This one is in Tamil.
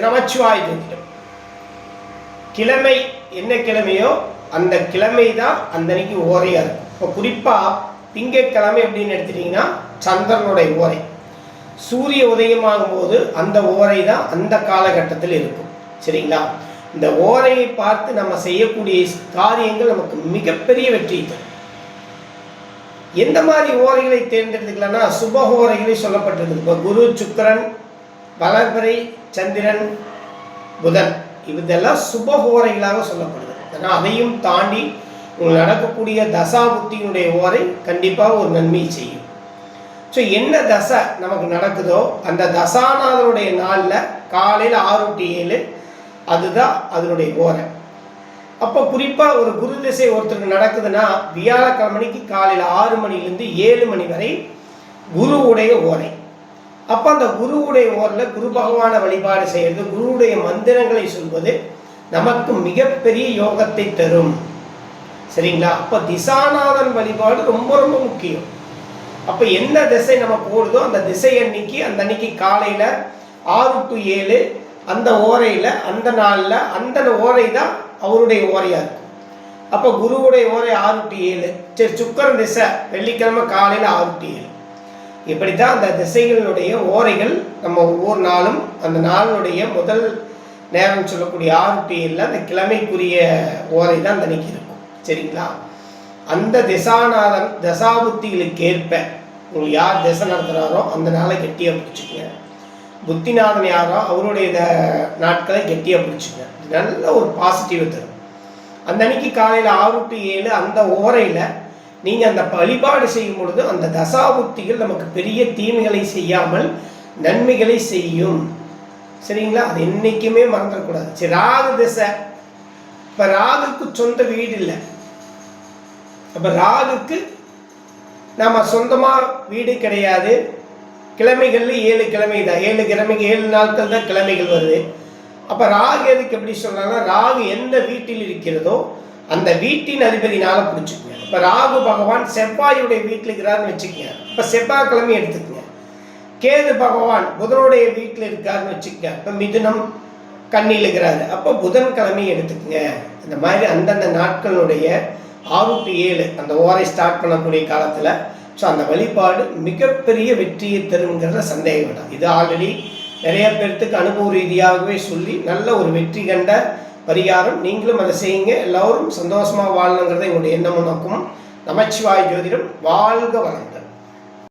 நமச்சிவாய ஜோதிடம். கிழமை என்ன கிழமையோ அந்த கிழமை தான் அந்த அன்னைக்கு ஓரையாக இருக்கும். இப்போ குறிப்பாக திங்கட்கிழமை அப்படின்னு எடுத்துட்டிங்கன்னா சந்திரனுடைய ஓரை, சூரிய உதயமாகும் போது அந்த ஓரை தான் அந்த காலகட்டத்தில் இருக்கும். சரிங்களா? இந்த ஓரையை பார்த்து நம்ம செய்யக்கூடிய காரியங்கள் நமக்கு மிகப்பெரிய வெற்றி தரும். எந்த மாதிரி ஓரைகளை தேர்ந்தெடுத்துக்கலாம்னா சுப ஓரைகளை சொல்லப்பட்டிருக்கு. இப்போ குரு, சுக்கிரன், வளர்பிறை, சந்திரன், புதன், இதெல்லாம் சுப ஓரைகளாக சொல்லப்படுது. ஆனால் அதையும் தாண்டி உங்களுக்கு நடக்கக்கூடிய தசாபுத்தியினுடைய ஓரை கண்டிப்பாக ஒரு நன்மை செய்யும். ஸோ என்ன தசை நமக்கு நடக்குதோ அந்த தசாநாதனுடைய நாளில் காலையில் 6 to 7 அதுதான் அதனுடைய ஓரை. அப்போ குறிப்பாக ஒரு குரு திசை ஒருத்தருக்கு நடக்குதுன்னா வியாழக்கிழமைக்கு காலையில் 6 மணிலேருந்து 7 மணி வரை குருவுடைய ஓரை. அப்போ அந்த குருவுடைய ஓரில் குரு பகவானை வழிபாடு செய்கிறது, குருவுடைய மந்திரங்களை சொல்வது நமக்கு மிகப்பெரிய யோகத்தை தரும். சரிங்களா? அப்போ திசாநாதன் வழிபாடு ரொம்ப ரொம்ப முக்கியம். அப்போ என்ன திசை நம்ம போடுதோ அந்த திசை அந்த அன்னைக்கு காலையில் 6 to 7 அந்த ஓரையில் அந்த நாளில் அந்த ஓரை தான் அவருடைய ஓரையாக இருக்கும். அப்போ குருவுடைய ஓரை 6 to 7. சரி, சுக்கிரன் திசை வெள்ளிக்கிழமை காலையில் 6 to 7. இப்படி தான் அந்த திசைகளினுடைய ஓரைகள் நம்ம ஒவ்வொரு நாளும் அந்த நாளினுடைய முதல் நேரம் சொல்லக்கூடிய 6 to 7 அந்த கிழமைக்குரிய ஓரை தான் அந்த அன்னைக்கு இருக்கும். சரிங்களா? அந்த திசாநாதன் தசாபுத்திகளுக்கு ஏற்ப உங்களுக்கு யார் திசை நடத்துகிறாரோ அந்த நாளை கெட்டியாக பிடிச்சிக்கங்க. புத்திநாதன் யாரோ அவருடைய நாட்களை கெட்டியாக பிடிச்சிக்கங்க. நல்ல ஒரு பாசிட்டிவை தரும். அந்த அன்னைக்கு காலையில் 6 to 7 அந்த ஓரையில் நீங்கள் அந்த வழிபாடு செய்யும் பொழுது அந்த தசாபுத்திகள் நமக்கு பெரிய தீமைகளை செய்யாமல் நன்மைகளை செய்யும். சரிங்களா? அது என்றைக்குமே மறந்துடக்கூடாது. சரி, ராகு திசை. இப்போ ராகுக்கு சொந்த வீடு இல்லை. அப்போ ராகுக்கு நம்ம சொந்தமாக வீடு கிடையாது. கிழமைகளில் 7 கிழமை தான், 7 கிழமைக்கு 7 நாட்கள் தான் கிழமைகள் வருது. அப்போ ராகு எதுக்கு எப்படி சொல்கிறாங்கன்னா ராகு எந்த வீட்டில் இருக்கிறதோ அந்த வீட்டின் அதிபதினால பிடிச்சிக்கங்க. இப்போ ராகு பகவான் செவ்வாயுடைய வீட்டில் இருக்கிறாருன்னு வச்சுக்கோங்க. இப்போ செவ்வாய்க்கிழமை எடுத்துக்கங்க. கேது பகவான் புதனுடைய வீட்டில் இருக்காருன்னு வச்சுக்கோங்க. இப்போ மிதுனம் கண்ணியில் இருக்கிறாரு, அப்போ புதன்கிழமை எடுத்துக்கங்க. இந்த மாதிரி அந்தந்த நாட்களுடைய 6 to 7 அந்த ஓரை ஸ்டார்ட் பண்ணக்கூடிய காலத்தில் ஸோ அந்த வழிபாடு மிகப்பெரிய வெற்றியை தருங்கிறத சந்தேகம் வேண்டாம். இது ஆல்ரெடி நிறைய பேர்த்துக்கு அனுபவ ரீதியாகவே சொல்லி நல்ல ஒரு வெற்றி கண்ட பரிகாரம். நீங்களும் அதை செய்யுங்க. எல்லோரும் சந்தோஷமாக வாழணுங்கிறத எங்களுடைய எண்ணமும் நோக்கமும். நமச்சிவாய ஜோதிடம். வாழ்க வளம்.